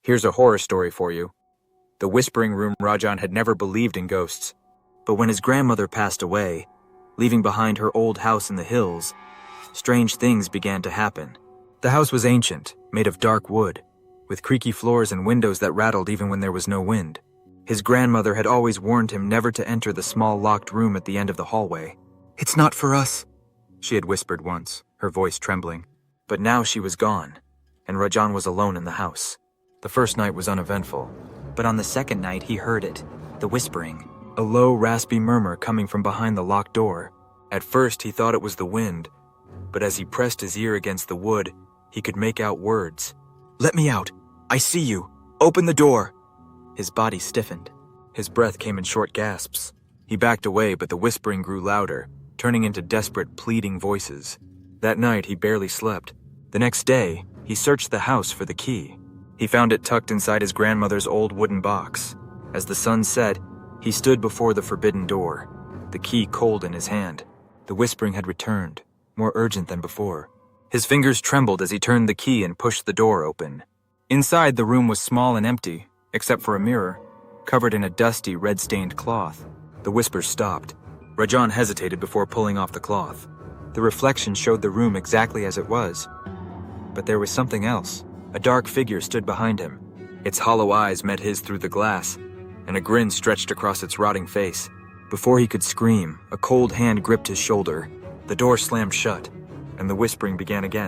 Here's a horror story for you. The Whispering Room. Rajan had never believed in ghosts. But when his grandmother passed away, leaving behind her old house in the hills, strange things began to happen. The house was ancient, made of dark wood, with creaky floors and windows that rattled even when there was no wind. His grandmother had always warned him never to enter the small locked room at the end of the hallway. "It's not for us," she had whispered once, her voice trembling. But now she was gone, and Rajan was alone in the house. The first night was uneventful, but on the second night he heard it, the whispering, a low, raspy murmur coming from behind the locked door. At first he thought it was the wind, but as he pressed his ear against the wood, he could make out words. "Let me out! I see you! Open the door!" His body stiffened. His breath came in short gasps. He backed away, but the whispering grew louder, turning into desperate, pleading voices. That night he barely slept. The next day, he searched the house for the key. He found it tucked inside his grandmother's old wooden box. As the sun set, he stood before the forbidden door, the key cold in his hand. The whispering had returned, more urgent than before. His fingers trembled as he turned the key and pushed the door open. Inside, the room was small and empty, except for a mirror, covered in a dusty, red-stained cloth. The whispers stopped. Rajan hesitated before pulling off the cloth. The reflection showed the room exactly as it was. But there was something else. A dark figure stood behind him. Its hollow eyes met his through the glass, and a grin stretched across its rotting face. Before he could scream, a cold hand gripped his shoulder. The door slammed shut, and the whispering began again.